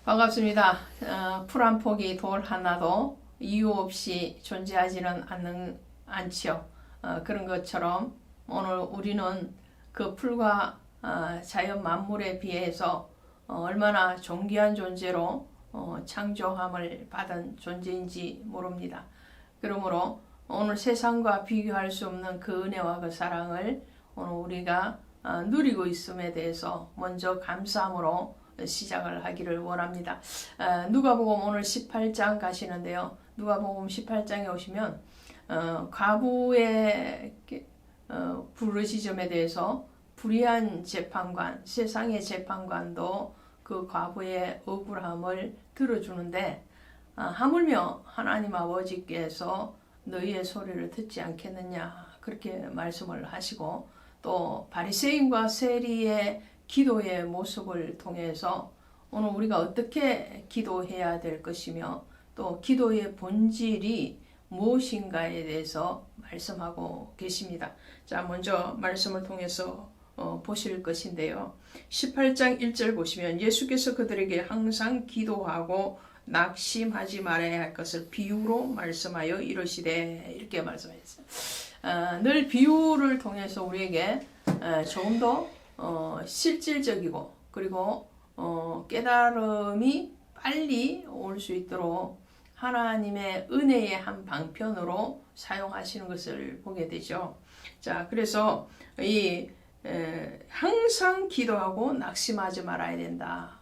반갑습니다. 풀 한 폭이 돌 하나도 이유 없이 존재하지는 않지요. 그런 것처럼 오늘 우리는 그 풀과 자연 만물에 비해서 얼마나 존귀한 존재로 창조함을 받은 존재인지 모릅니다. 그러므로 오늘 세상과 비교할 수 없는 그 은혜와 그 사랑을 오늘 우리가 누리고 있음에 대해서 먼저 감사함으로 시작을 하기를 원합니다. 누가복음 오늘 18장 가시는데요. 누가복음 18장에 오시면 과부의 부르짖음에 대해서 불의한 재판관, 세상의 재판관도 그 과부의 억울함을 들어주는데 하물며 하나님 아버지께서 너희의 소리를 듣지 않겠느냐 그렇게 말씀을 하시고 또 바리새인과 세리의 기도의 모습을 통해서 오늘 우리가 어떻게 기도해야 될 것이며 또 기도의 본질이 무엇인가에 대해서 말씀하고 계십니다. 자, 먼저 말씀을 통해서 보실 것인데요. 18장 1절 보시면 예수께서 그들에게 항상 기도하고 낙심하지 말아야 할 것을 비유로 말씀하여 이르시되 이렇게 말씀하셨어요. 늘 비유를 통해서 우리에게 조금 더 실질적이고 그리고 깨달음이 빨리 올 수 있도록 하나님의 은혜의 한 방편으로 사용하시는 것을 보게 되죠. 자, 그래서 항상 기도하고 낙심하지 말아야 된다.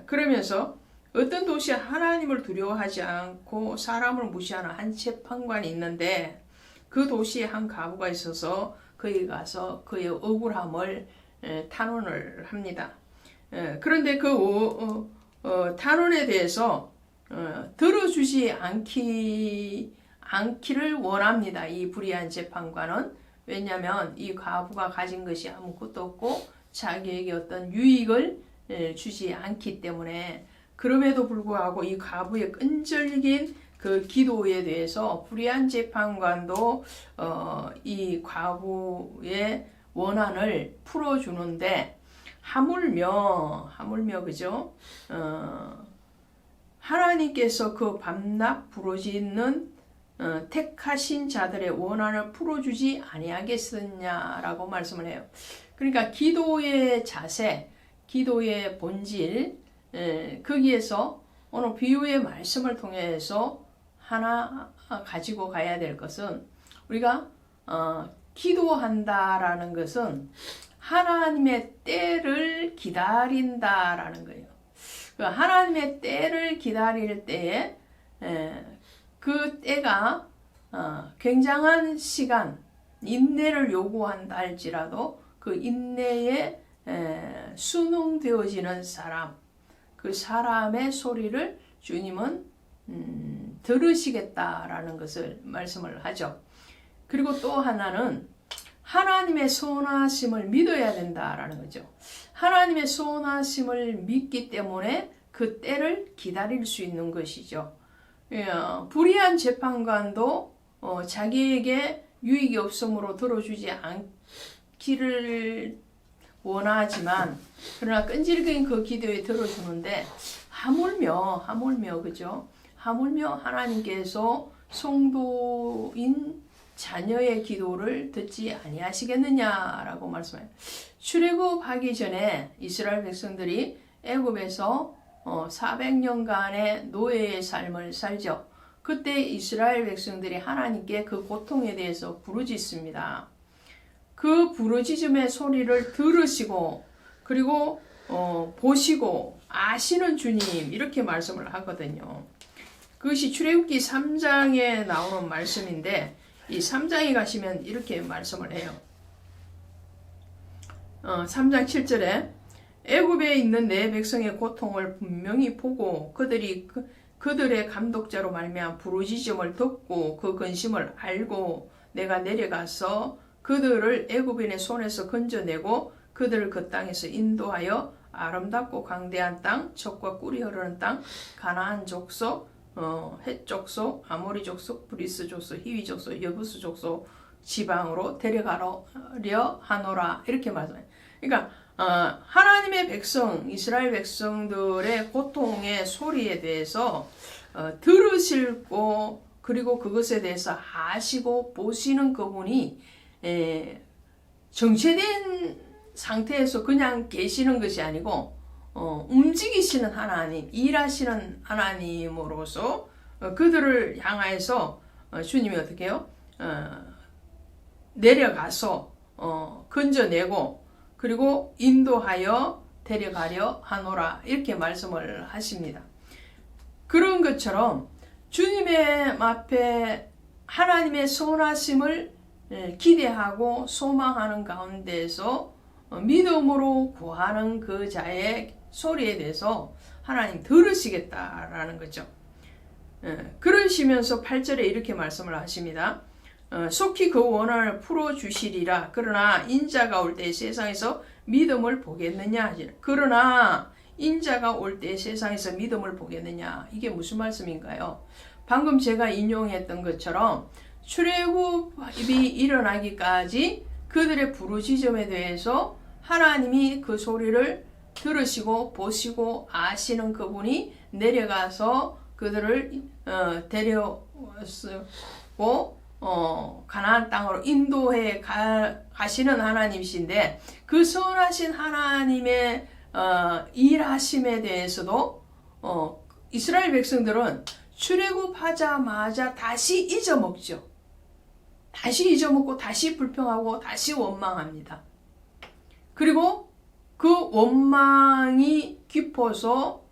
그러면서 어떤 도시에 하나님을 두려워하지 않고 사람을 무시하는 한 재판관이 있는데 그 도시에 한 과부가 있어서 거기 가서 그의 억울함을 탄원을 합니다. 그런데 그 탄원에 대해서 들어주지 않기를 원합니다. 이 불의한 재판관은. 왜냐하면 이 과부가 가진 것이 아무것도 없고 자기에게 어떤 유익을 주지 않기 때문에 그럼에도 불구하고 이 과부의 끈질긴 그 기도에 대해서 불의한 재판관도 이 과부의 원한을 풀어주는데 하물며 그죠? 하나님께서 그 밤낮 부르짖는 택하신 자들의 원한을 풀어주지 아니하겠느냐라고 말씀을 해요. 그러니까 기도의 자세, 기도의 본질, 거기에서 오늘 비유의 말씀을 통해서 하나 가지고 가야 될 것은 우리가 기도한다라는 것은 하나님의 때를 기다린다라는 거예요. 그 하나님의 때를 기다릴 때에 그 때가 굉장한 시간, 인내를 요구한다 할지라도 그 인내에 순응되어지는 사람, 그 사람의 소리를 주님은 들으시겠다라는 것을 말씀을 하죠. 그리고 또 하나는 하나님의 선하심을 믿어야 된다라는 거죠. 하나님의 선하심을 믿기 때문에 그 때를 기다릴 수 있는 것이죠. 불의한 재판관도 자기에게 유익이 없으므로 들어주지 않기를 원하지만 그러나 끈질긴 그 기도에 들어주는데 하물며 그죠? 하물며 하나님께서 성도인 자녀의 기도를 듣지 아니하시겠느냐라고 말씀해요. 출애굽하기 전에 이스라엘 백성들이 애굽에서 400년간의 노예의 삶을 살죠. 그때 이스라엘 백성들이 하나님께 그 고통에 대해서 부르짖습니다. 그 부르짖음의 소리를 들으시고 그리고 보시고 아시는 주님 이렇게 말씀을 하거든요. 그것이 출애굽기 3장에 나오는 말씀인데 이 3장에 가시면 이렇게 말씀을 해요. 3장 7절에 애굽에 있는 내 백성의 고통을 분명히 보고 그들의 감독자로 말미암아 부르짖음을 듣고 그 근심을 알고 내가 내려가서 그들을 애굽인의 손에서 건져내고 그들을 그 땅에서 인도하여 아름답고 광대한 땅, 젖과 꿀이 흐르는 땅, 가나안 족속, 헷 족속, 아모리 족속, 브리스 족속, 히위 족속, 여부스 족속 지방으로 데려가려 하노라 이렇게 말씀해요. 그러니까 하나님의 백성, 이스라엘 백성들의 고통의 소리에 대해서 들으시고 그리고 그것에 대해서 아시고 보시는 그분이 정체된 상태에서 그냥 계시는 것이 아니고 움직이시는 하나님, 일하시는 하나님으로서 그들을 향하여서 주님이 어떻게 해요? 내려가서 건져내고 그리고 인도하여 데려가려 하노라 이렇게 말씀을 하십니다. 그런 것처럼 주님의 앞에 하나님의 선하심을 기대하고 소망하는 가운데서 믿음으로 구하는 그 자의 소리에 대해서 하나님 들으시겠다라는 거죠. 그러시면서 8절에 이렇게 말씀을 하십니다. 속히 그 원한을 풀어주시리라. 그러나 인자가 올 때 세상에서 믿음을 보겠느냐. 그러나 인자가 올 때 세상에서 믿음을 보겠느냐. 이게 무슨 말씀인가요? 방금 제가 인용했던 것처럼 출애굽이 일어나기까지 그들의 부르짖음에 대해서 하나님이 그 소리를 들으시고 보시고 아시는 그분이 내려가서 그들을 데려오고 가나안 땅으로 인도해 가시는 하나님이신데 그 선하신 하나님의 일하심에 대해서도 이스라엘 백성들은 출애굽하자마자 다시 잊어먹죠. 다시 잊어먹고 다시 불평하고 다시 원망합니다. 그리고 그 원망이 깊어서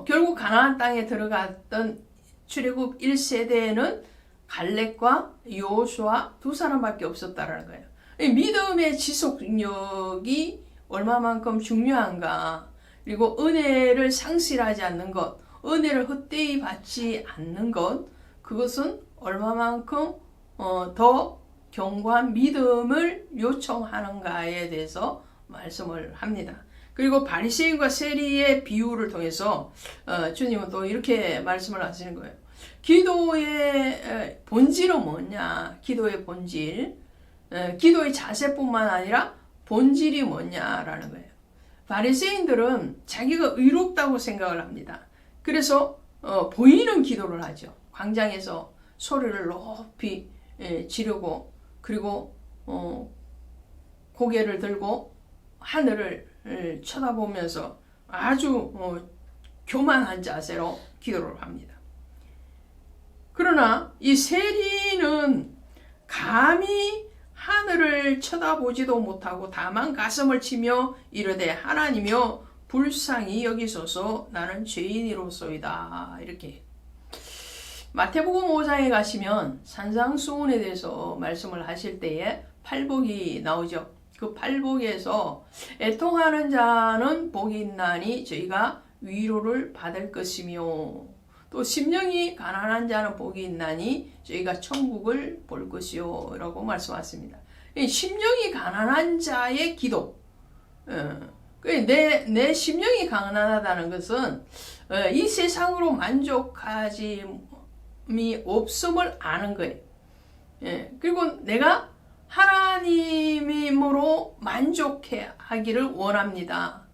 결국 가나안 땅에 들어갔던 출애굽 1세대에는 갈렙과 여호수아 두 사람밖에 없었다라는 거예요. 믿음의 지속력이 얼마만큼 중요한가, 그리고 은혜를 상실하지 않는 것, 은혜를 헛되이 받지 않는 것, 그것은 얼마만큼 더 견고한 믿음을 요청하는가에 대해서 말씀을 합니다. 그리고 바리새인과 세리의 비유를 통해서 주님은 또 이렇게 말씀을 하시는 거예요. 기도의 본질은 뭐냐? 기도의 본질, 기도의 자세뿐만 아니라 본질이 뭐냐라는 거예요. 바리새인들은 자기가 의롭다고 생각을 합니다. 그래서 보이는 기도를 하죠. 광장에서 소리를 높이 지르고 그리고 고개를 들고 하늘을 쳐다보면서 아주 교만한 자세로 기도를 합니다. 그러나 이 세리는 감히 하늘을 쳐다보지도 못하고 다만 가슴을 치며 이르되 하나님이여 불쌍히 여기소서 나는 죄인이로소이다. 이렇게 마태복음 5장에 가시면 산상수훈에 대해서 말씀을 하실 때에 팔복이 나오죠. 그 팔복에서 애통하는 자는 복이 있나니 저희가 위로를 받을 것이며 또 심령이 가난한 자는 복이 있나니 저희가 천국을 볼 것이요 라고 말씀하십니다. 심령이 가난한 자의 기도, 내 심령이 가난하다는 것은 이 세상으로 만족하지 없음을 아는 거예요. 그리고 내가 하나님으로 만족하기를 원합니다.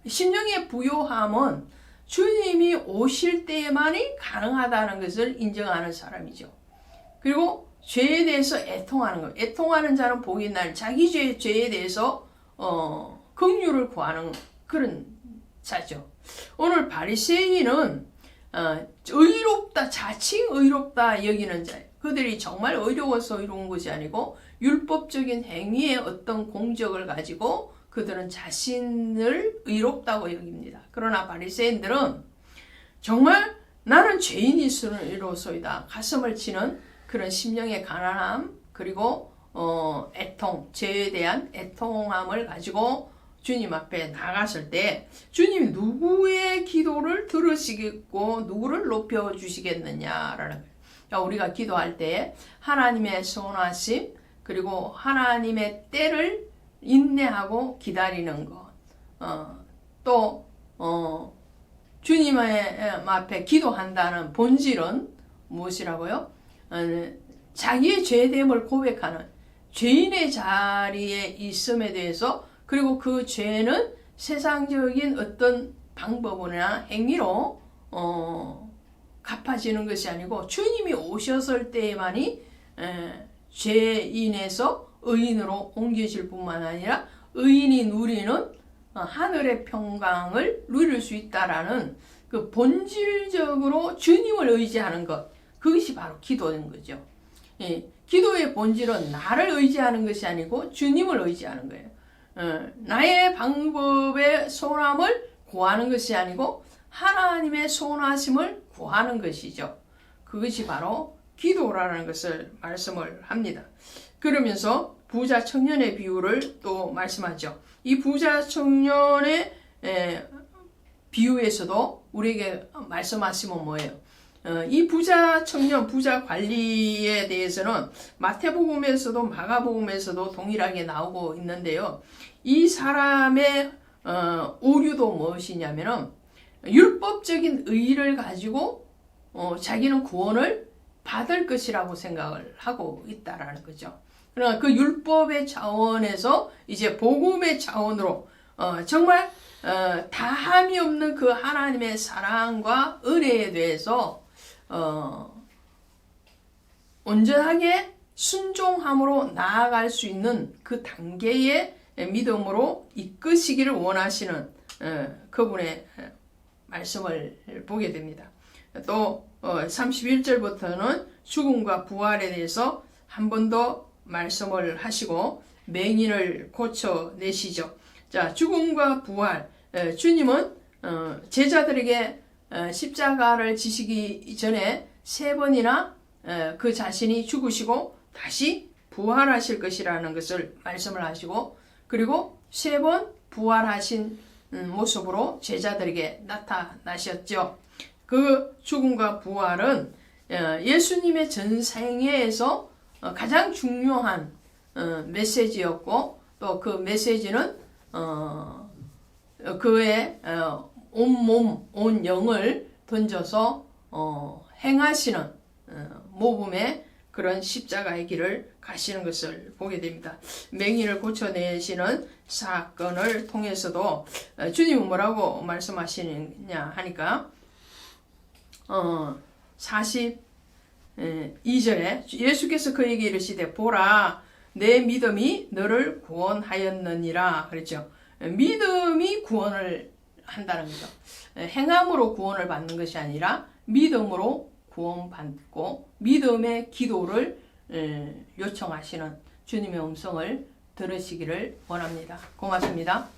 심령의 부요함은 주님이 오실 때만이 가능하다는 것을 인정하는 사람이죠. 그리고 죄에 대해서 애통하는 거예요. 애통하는 자는 복이 있나니 자기 죄에 대해서 긍휼을 구하는 그런 자죠. 오늘 바리새인은 의롭다, 자칭 의롭다 여기는 자예요. 그들이 정말 의로워서 의로운 것이 아니고 율법적인 행위의 어떤 공적을 가지고 그들은 자신을 의롭다고 여깁니다. 그러나 바리새인들은 정말 나는 죄인이로소이다. 가슴을 치는 그런 심령의 가난함, 그리고 애통, 죄에 대한 애통함을 가지고 주님 앞에 나갔을 때 주님이 누구의 기도를 들으시겠고 누구를 높여주시겠느냐라는 거예요. 그러니까 우리가 기도할 때 하나님의 선하심, 그리고 하나님의 때를 인내하고 기다리는 것, 또 주님의 앞에 기도한다는 본질은 무엇이라고요? 자기의 죄됨을 고백하는 죄인의 자리에 있음에 대해서 그리고 그 죄는 세상적인 어떤 방법이나 행위로 갚아지는 것이 아니고 주님이 오셨을 때만이 죄인에서 의인으로 옮겨질 뿐만 아니라 의인이 누리는 하늘의 평강을 누릴 수 있다라는 그 본질적으로 주님을 의지하는 것, 그것이 바로 기도인 거죠. 예, 기도의 본질은 나를 의지하는 것이 아니고 주님을 의지하는 거예요. 나의 방법의 선함을 구하는 것이 아니고 하나님의 선하심을 구하는 것이죠. 그것이 바로 기도라는 것을 말씀을 합니다. 그러면서 부자 청년의 비유를 또 말씀하죠. 이 부자 청년의 비유에서도 우리에게 말씀하시면 뭐예요? 이 부자 청년, 부자 관리에 대해서는 마태복음에서도 마가복음에서도 동일하게 나오고 있는데요. 이 사람의 오류도 무엇이냐면은 율법적인 의의를 가지고 자기는 구원을 받을 것이라고 생각을 하고 있다라는 거죠. 그러나 그 율법의 차원에서 이제 복음의 차원으로 정말 다함이 없는 그 하나님의 사랑과 은혜에 대해서 온전하게 순종함으로 나아갈 수 있는 그 단계의 믿음으로 이끄시기를 원하시는 그분의 말씀을 보게 됩니다. 또 31절부터는 죽음과 부활에 대해서 한 번 더 말씀을 하시고 맹인을 고쳐내시죠. 자, 죽음과 부활. 주님은 제자들에게 십자가를 지시기 전에 3번이나 그 자신이 죽으시고 다시 부활하실 것이라는 것을 말씀을 하시고, 그리고 3번 부활하신 모습으로 제자들에게 나타나셨죠. 그 죽음과 부활은 예수님의 전생애에서 가장 중요한 메시지였고, 또 그 메시지는 그의 온 몸, 온 영을 던져서 행하시는 모범의 그런 십자가의 길을 가시는 것을 보게 됩니다. 맹인을 고쳐내시는 사건을 통해서도 주님은 뭐라고 말씀하시느냐 하니까 42절에 예수께서 그에게 이르시되 보라 내 믿음이 너를 구원하였느니라 그랬죠. 믿음이 구원을 한다는 거죠. 행함으로 구원을 받는 것이 아니라 믿음으로 구원받고 믿음의 기도를 요청하시는 주님의 음성을 들으시기를 원합니다. 고맙습니다.